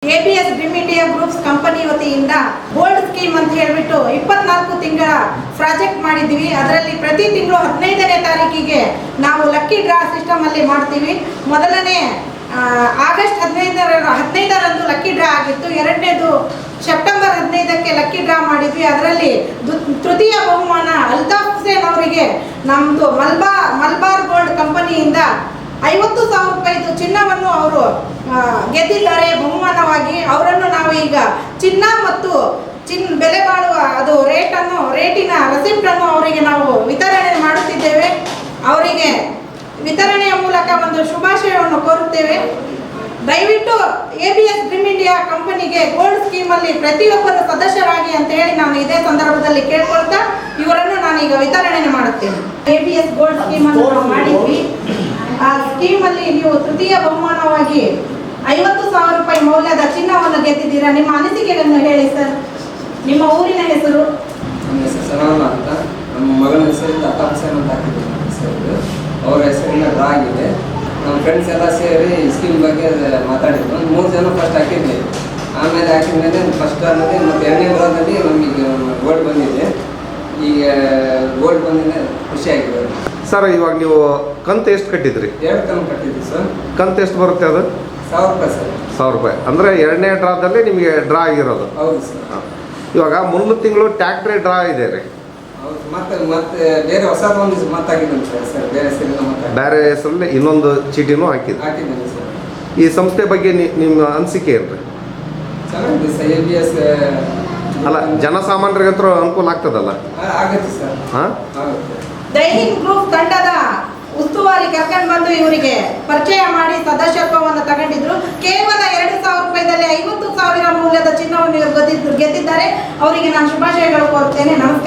ABS dream India groups company ವತಿಯಿಂದ gold scheme ಅಂತ ಹೇಳಿಬಿಟ್ಟು 24 ತಿಂಗಳ ಪ್ರಾಜೆಕ್ಟ್ ಮಾಡಿದ್ವಿ. ಅದರಲ್ಲಿ ಪ್ರತಿ ತಿಂಗಳು 15ನೇ ತಾರೀಕಿಗೆ ನಾವು ಲಕ್ಕಿ ಡ್ರಾ ಸಿಸ್ಟಮ್ ಅಲ್ಲಿ ಮಾಡ್ತೀವಿ. ಮೊದಲನೇ ಆಗಸ್ಟ್ 15ರಂದು ಲಕ್ಕಿ ಡ್ರಾ ಆಗಿತ್ತು. ಎರಡನೇದು ಸೆಪ್ಟೆಂಬರ್ 15ಕ್ಕೆ ಲಕ್ಕಿ ಡ್ರಾ ಮಾಡಿದ್ವಿ. ಅದರಲ್ಲಿ ತೃತೀಯ ಬಹುಮಾನ ಅಲ್ತಾಫ್ ಹುಸೇನ್ ಅವರಿಗೆ ನಮ್ಮದು ಮಲ್ಬಾರ್ ಗೋಲ್ಡ್ ಕಂಪನಿಯಿಂದ 50,000 ರೂಪಾಯಿದು ಚಿನ್ನವನ್ನು ಅವರು ಗೆದ್ದಿದ್ದಾರೆ ಬಹುಮಾನವಾಗಿ. ಅವರನ್ನು ನಾವು ಈಗ ಚಿನ್ನ ಮತ್ತು ಬೆಲೆ ಬಾಳುವ ಅದು ರೇಟಿನ ರೆಸಿಪ್ಟನ್ನು ಅವರಿಗೆ ನಾವು ವಿತರಣೆ ಮಾಡುತ್ತಿದ್ದೇವೆ. ಅವರಿಗೆ ವಿತರಣೆಯ ಮೂಲಕ ಒಂದು ಶುಭಾಶಯವನ್ನು ಕೋರುತ್ತೇವೆ. ದಯವಿಟ್ಟು ABS ಡ್ರೀಮ್ ಇಂಡಿಯಾ ಕಂಪನಿಗೆ ಗೋಲ್ಡ್ ಸ್ಕೀಮಲ್ಲಿ ಪ್ರತಿಯೊಬ್ಬರು ಸದಸ್ಯರಾಗಿ ಅಂತ ಹೇಳಿ ನಾನು ಇದೇ ಸಂದರ್ಭದಲ್ಲಿ ಕೇಳ್ಕೊಳ್ತಾ ಇವರನ್ನು ನಾನೀಗ ವಿತರಣೆ ಮಾಡುತ್ತೇನೆ. ABS ಗೋಲ್ಡ್ ಸ್ಕೀಮನ್ನು ನಾವು ಮಾಡಿದ್ವಿ. ಆ ಸ್ಕೀಮಲ್ಲಿ ನೀವು ತೃತೀಯ ಬಹುಮಾನವಾಗಿ 50,000 ರೂಪಾಯಿ ಮೌಲ್ಯದ ಚಿನ್ನವನ್ನು ಗೆದ್ದಿದ್ದೀರಾ. ನಿಮ್ಮ ಅನಿಸಿಕೆಗಳನ್ನು ಹೇಳಿ ಸರ್. ನಿಮ್ಮ ಊರಿನ ಹೆಸರು? ನಮ್ಮ ಹೆಸರು ಸನಾವನ ಅಂತ. ನಮ್ಮ ಮಗನ ಹೆಸರಿಂದ ಅಲ್ತಾಫ್ ಹುಸೇನ್ ಅಂತ ಹಾಕಿದ್ದೀವಿ. ನಮ್ಮ ಹೆಸರು ಅವರ ಹೆಸರಿಂದ ಡ್ರಾ ಆಗಿದೆ. ನಮ್ಮ ಫ್ರೆಂಡ್ಸ್ ಎಲ್ಲ ಸೇರಿ ಸ್ಕೀಮ್ ಬಗ್ಗೆ ಮಾತಾಡಿದ್ರು. ಒಂದು 3 ಜನ ಫಸ್ಟ್ ಹಾಕಿದ್ವಿ. ಆಮೇಲೆ ಹಾಕಿದ ಮೇಲೆ ಫಸ್ಟ್ ಅನ್ನೋದೇ ಮತ್ತು 2ನೇ ಬರೋದಲ್ಲಿ ನಮಗೆ ಗೋಲ್ಡ್ ಬಂದಿದೆ. ಈಗ ಗೋಲ್ಡ್ ಬಂದಿದೆ, ಖುಷಿಯಾಗಿದೆ ಸರ್. ಇವಾಗ ನೀವು ಕಂತು ಎಷ್ಟು ಕಟ್ಟಿದ್ರಿ? 2 ಕಂತು ಕಟ್ಟಿದ್ವಿ ಸರ್. ಕಂತು ಎಷ್ಟು ಬರುತ್ತೆ ಅದು? 1,000 ರೂಪಾಯಿ ಸರ್. 1,000 ರೂಪಾಯಿ ಅಂದರೆ 2ನೇ ಡ್ರಾದಲ್ಲಿ ನಿಮಗೆ ಡ್ರಾ ಆಗಿರೋದು. ಹೌದು ಸರ್. ಇವಾಗ ಮುಂದಿನ ತಿಂಗಳು ಟ್ಯಾಕ್ಟ್ರಿ ಡ್ರಾ ಇದೆ ರೀ. ಹೌದು. ಮತ್ತೆ ಬೇರೆ ಹೊಸದೊಂದು ಮಾತಾಗಿದ್ದಂತೆ ಸರ್. ಬೇರೆ ಹೆಸರಿಂದ ಬೇರೆ ಹೆಸರಲ್ಲಿ ಇನ್ನೊಂದು ಚೀಟಿನೂ ಹಾಕಿದ್ದೀನಿ ಸರ್. ಈ ಸಂಸ್ಥೆ ಬಗ್ಗೆ ನಿಮ್ಮ ಅನಿಸಿಕೆ ಏನು ರೀ? ಚೆನ್ನಾಗಿದೆ ಸರ್. ABS ಅಲ್ಲ, ಜನಸಾಮಾನ್ಯರಿಗಂತೂ ಅನುಕೂಲ ಆಗ್ತದಲ್ಲ? ಆಗುತ್ತೆ ಸರ್. ಹಾಂ, ಆಗುತ್ತೆ. ದೈಹಿಕ್ ಗ್ರೂಪ್ ತಂಡದ ಉಸ್ತುವಾರಿ ಕರ್ಕೊಂಡು ಬಂದು ಇವರಿಗೆ ಪರಿಚಯ ಮಾಡಿ ಸದಸ್ಯತ್ವವನ್ನು ತಗೊಂಡಿದ್ರು. ಕೇವಲ 2,000 ರೂಪಾಯಿದಲ್ಲಿ 50,000 ಮೌಲ್ಯದ ಚಿನ್ನವನ್ನು ಇವರು ಗೆದ್ದಿದ್ದಾರೆ. ಅವರಿಗೆ ನಾನು ಶುಭಾಶಯಗಳು ಕೋರುತ್ತೇನೆ. ನಮಸ್ಕಾರ.